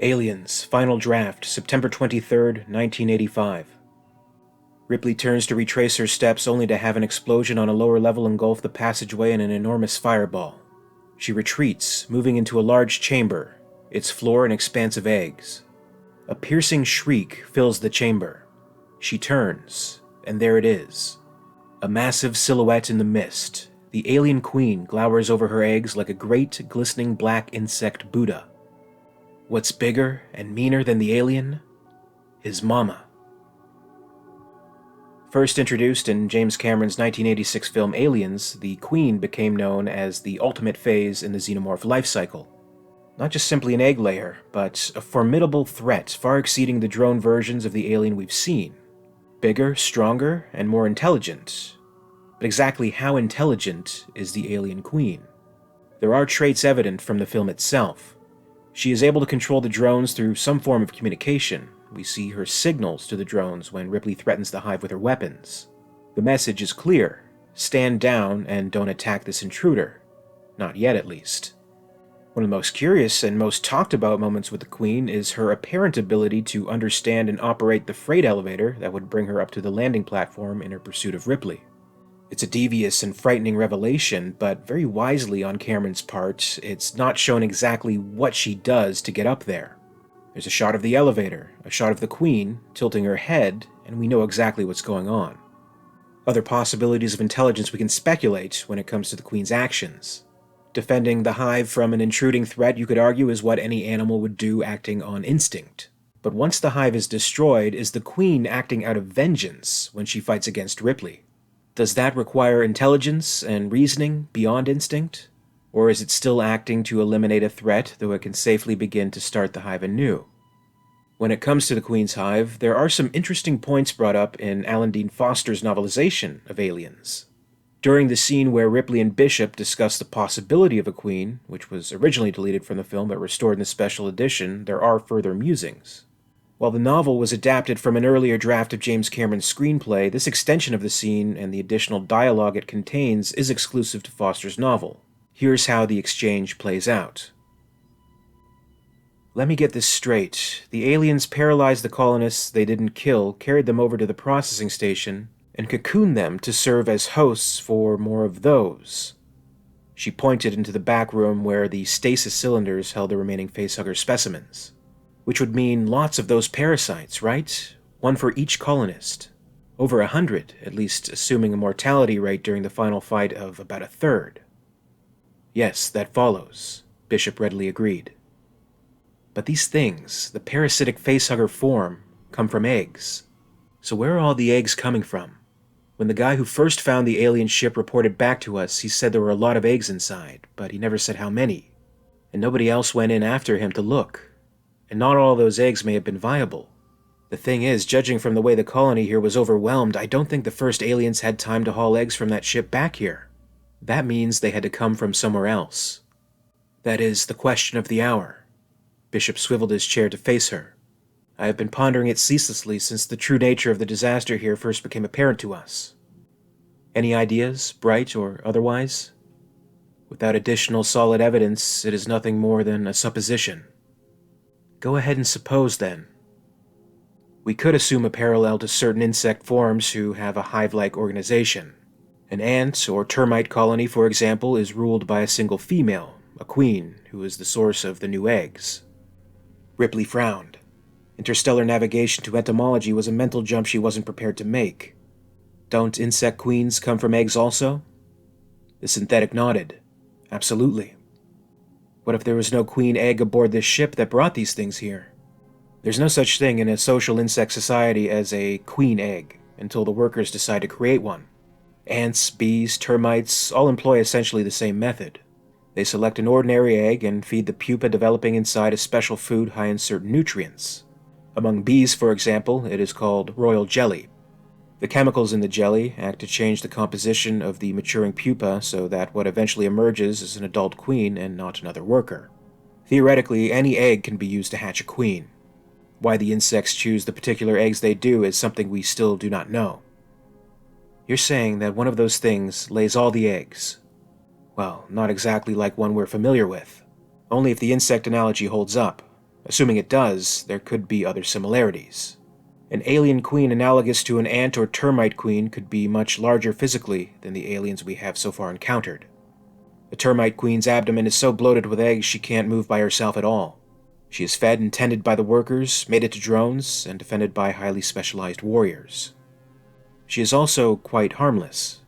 Aliens, Final Draft, September 23rd, 1985. Ripley turns to retrace her steps only to have an explosion on a lower level engulf the passageway in an enormous fireball. She retreats, moving into a large chamber, its floor an expanse of eggs. A piercing shriek fills the chamber. She turns, and there it is. A massive silhouette in the mist. The alien queen glowers over her eggs like a great, glistening black insect Butta. What's bigger and meaner than the alien? His mama. First introduced in James Cameron's 1986 film Aliens, the Queen became known as the ultimate phase in the xenomorph life cycle. Not just simply an egg layer, but a formidable threat far exceeding the drone versions of the alien we've seen. Bigger, stronger, and more intelligent. But exactly how intelligent is the alien queen? There are traits evident from the film itself. She is able to control the drones through some form of communication. We see her signals to the drones when Ripley threatens the hive with her weapons. The message is clear: stand down and don't attack this intruder. Not yet, at least. One of the most curious and most talked about moments with the Queen is her apparent ability to understand and operate the freight elevator that would bring her up to the landing platform in her pursuit of Ripley. It's a devious and frightening revelation, but very wisely on Cameron's part, it's not shown exactly what she does to get up there. There's a shot of the elevator, a shot of the Queen tilting her head, and we know exactly what's going on. Other possibilities of intelligence we can speculate when it comes to the Queen's actions. Defending the hive from an intruding threat, you could argue, is what any animal would do, acting on instinct. But once the hive is destroyed, is the Queen acting out of vengeance when she fights against Ripley? Does that require intelligence and reasoning beyond instinct? Or is it still acting to eliminate a threat, though it can safely begin to start the hive anew? When it comes to the Queen's hive, there are some interesting points brought up in Alan Dean Foster's novelization of Aliens. During the scene where Ripley and Bishop discuss the possibility of a queen, which was originally deleted from the film but restored in the special edition, there are further musings. While the novel was adapted from an earlier draft of James Cameron's screenplay, this extension of the scene and the additional dialogue it contains is exclusive to Foster's novel. Here's how the exchange plays out. Let me get this straight. The aliens paralyzed the colonists they didn't kill, carried them over to the processing station, and cocooned them to serve as hosts for more of those. She pointed into the back room where the stasis cylinders held the remaining facehugger specimens. Which would mean lots of those parasites, right? One for each colonist. Over 100, at least assuming a mortality rate during the final fight of about a third. Yes, that follows, Bishop readily agreed. But these things, the parasitic facehugger form, come from eggs. So where are all the eggs coming from? When the guy who first found the alien ship reported back to us, he said there were a lot of eggs inside, but he never said how many. And nobody else went in after him to look. And not all those eggs may have been viable. The thing is, judging from the way the colony here was overwhelmed, I don't think the first aliens had time to haul eggs from that ship back here. That means they had to come from somewhere else. That is the question of the hour. Bishop swiveled his chair to face her. I have been pondering it ceaselessly since the true nature of the disaster here first became apparent to us. Any ideas, bright or otherwise? Without additional solid evidence, it is nothing more than a supposition. Go ahead and suppose, then. We could assume a parallel to certain insect forms who have a hive-like organization. An ant or termite colony, for example, is ruled by a single female, a queen, who is the source of the new eggs. Ripley frowned. Interstellar navigation to entomology was a mental jump she wasn't prepared to make. Don't insect queens come from eggs also? The synthetic nodded. Absolutely. What if there was no queen egg aboard this ship that brought these things here? There's no such thing in a social insect society as a queen egg, until the workers decide to create one. Ants, bees, termites all employ essentially the same method. They select an ordinary egg and feed the pupa developing inside a special food high in certain nutrients. Among bees, for example, it is called royal jelly. The chemicals in the jelly act to change the composition of the maturing pupa so that what eventually emerges is an adult queen and not another worker. Theoretically, any egg can be used to hatch a queen. Why the insects choose the particular eggs they do is something we still do not know. You're saying that one of those things lays all the eggs. Well, not exactly like one we're familiar with. Only if the insect analogy holds up. Assuming it does, there could be other similarities. An alien queen analogous to an ant or termite queen could be much larger physically than the aliens we have so far encountered. The termite queen's abdomen is so bloated with eggs she can't move by herself at all. She is fed and tended by the workers, mated to drones, and defended by highly specialized warriors. She is also quite harmless.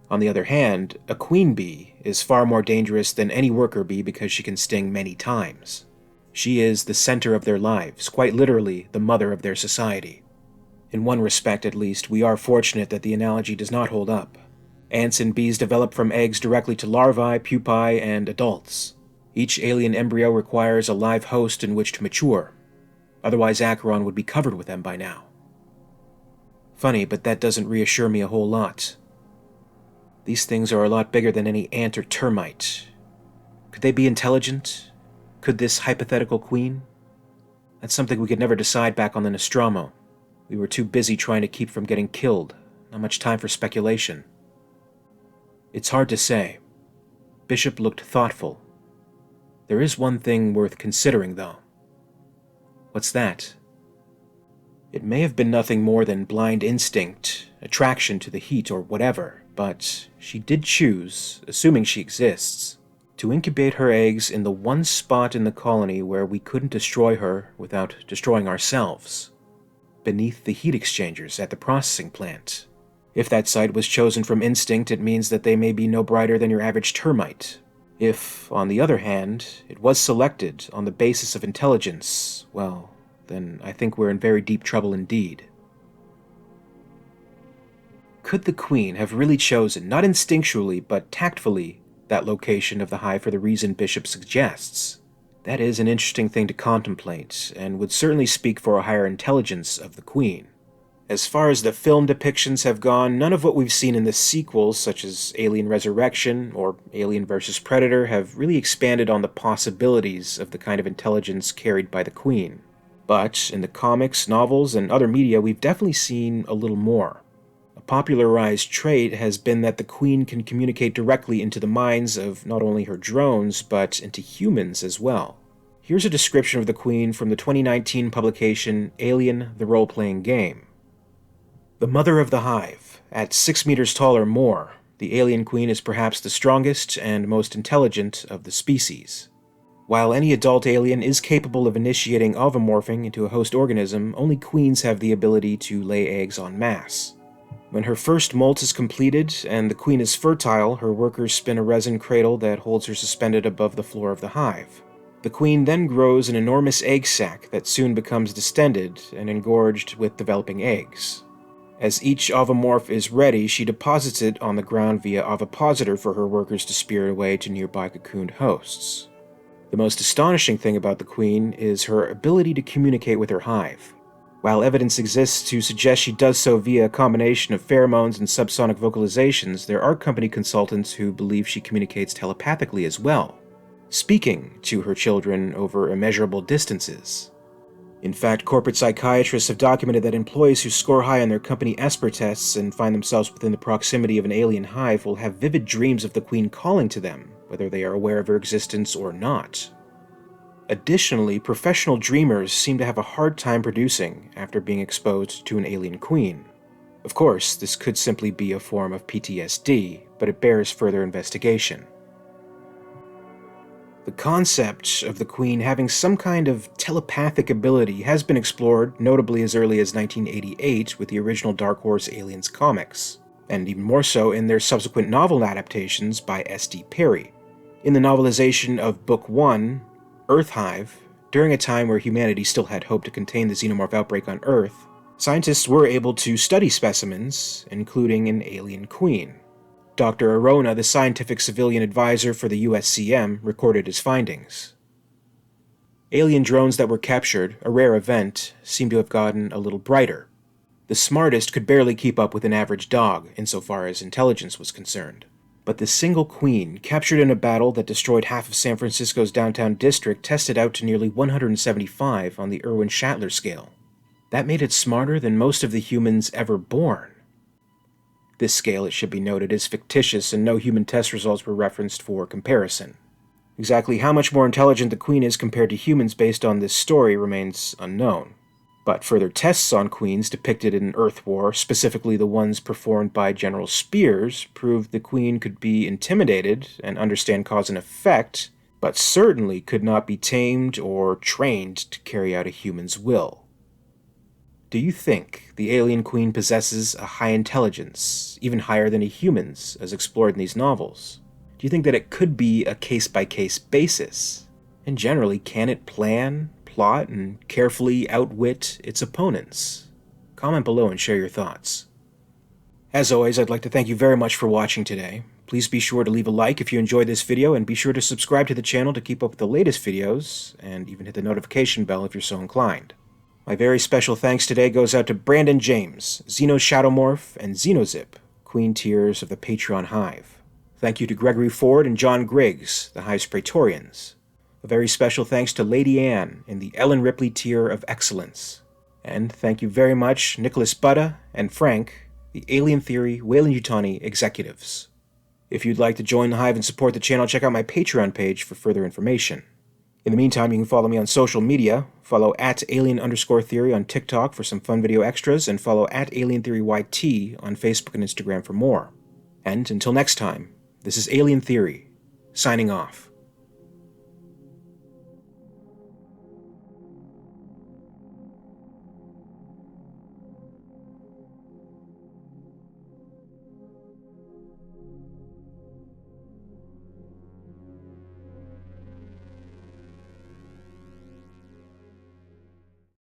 On the other hand, a queen bee is far more dangerous than any worker bee because she can sting many times. She is the center of their lives, quite literally the mother of their society. In one respect, at least, we are fortunate that the analogy does not hold up. Ants and bees develop from eggs directly to larvae, pupae, and adults. Each alien embryo requires a live host in which to mature. Otherwise, Acheron would be covered with them by now. Funny, but that doesn't reassure me a whole lot. These things are a lot bigger than any ant or termite. Could they be intelligent? Could this hypothetical queen? That's something we could never decide back on the Nostromo. We were too busy trying to keep from getting killed. Not much time for speculation. It's hard to say. Bishop looked thoughtful. There is one thing worth considering, though. What's that? It may have been nothing more than blind instinct, attraction to the heat or whatever, but she did choose, assuming she exists, to incubate her eggs in the one spot in the colony where we couldn't destroy her without destroying ourselves, beneath the heat exchangers at the processing plant. If that site was chosen from instinct, it means that they may be no brighter than your average termite. If, on the other hand, it was selected on the basis of intelligence, well, then I think we're in very deep trouble indeed. Could the Queen have really chosen, not instinctually, but tactfully, that location of the hive for the reason Bishop suggests? That is an interesting thing to contemplate, and would certainly speak for a higher intelligence of the Queen. As far as the film depictions have gone, none of what we've seen in the sequels, such as Alien Resurrection or Alien vs. Predator, have really expanded on the possibilities of the kind of intelligence carried by the Queen. But in the comics, novels, and other media, we've definitely seen a little more. A popularized trait has been that the Queen can communicate directly into the minds of not only her drones, but into humans as well. Here's a description of the Queen from the 2019 publication Alien: The Role-Playing Game. The mother of the hive. At 6 meters tall or more, the alien queen is perhaps the strongest and most intelligent of the species. While any adult alien is capable of initiating ovomorphing into a host organism, only queens have the ability to lay eggs en masse. When her first molt is completed and the queen is fertile, her workers spin a resin cradle that holds her suspended above the floor of the hive. The queen then grows an enormous egg sac that soon becomes distended and engorged with developing eggs. As each ovomorph is ready, she deposits it on the ground via ovipositor for her workers to spear away to nearby cocooned hosts. The most astonishing thing about the queen is her ability to communicate with her hive. While evidence exists to suggest she does so via a combination of pheromones and subsonic vocalizations, there are company consultants who believe she communicates telepathically as well, speaking to her children over immeasurable distances. In fact, corporate psychiatrists have documented that employees who score high on their company Esper tests and find themselves within the proximity of an alien hive will have vivid dreams of the Queen calling to them, whether they are aware of her existence or not. Additionally, professional dreamers seem to have a hard time producing after being exposed to an alien queen. Of course, this could simply be a form of PTSD, but it bears further investigation. The concept of the Queen having some kind of telepathic ability has been explored, notably as early as 1988 with the original Dark Horse Aliens comics, and even more so in their subsequent novel adaptations by S.D. Perry. In the novelization of Book 1, Earth Hive, during a time where humanity still had hope to contain the xenomorph outbreak on Earth, scientists were able to study specimens, including an alien queen. Dr. Arona, the scientific civilian advisor for the USCM, recorded his findings. Alien drones that were captured, a rare event, seem to have gotten a little brighter. The smartest could barely keep up with an average dog, insofar as intelligence was concerned. But the single queen, captured in a battle that destroyed half of San Francisco's downtown district, tested out to nearly 175 on the Irwin-Shatler scale. That made it smarter than most of the humans ever born. This scale, it should be noted, is fictitious and no human test results were referenced for comparison. Exactly how much more intelligent the Queen is compared to humans based on this story remains unknown. But further tests on Queens depicted in Earth War, specifically the ones performed by General Spears, proved the Queen could be intimidated and understand cause and effect, but certainly could not be tamed or trained to carry out a human's will. Do you think the alien Queen possesses a high intelligence, even higher than a human's, as explored in these novels? Do you think that it could be a case-by-case basis? And generally, can it plan, plot, and carefully outwit its opponents? Comment below and share your thoughts. As always, I'd like to thank you very much for watching today. Please be sure to leave a like if you enjoyed this video, and be sure to subscribe to the channel to keep up with the latest videos, and even hit the notification bell if you're so inclined. My very special thanks today goes out to Brandon James, XenoShadowMorph, and XenoZip, Queen tiers of the Patreon Hive. Thank you to Gregory Ford and John Griggs, the Hive's Praetorians. A very special thanks to Lady Anne in the Ellen Ripley tier of Excellence. And thank you very much, Nicholas Butta and Frank, the Alien Theory WEYLAND executives. If you'd like to join the Hive and support the channel, check out my Patreon page for further information. In the meantime, you can follow me on social media. Follow @alien_theory on TikTok for some fun video extras, and follow @alientheoryyt on Facebook and Instagram for more. And until next time, this is Alien Theory, signing off.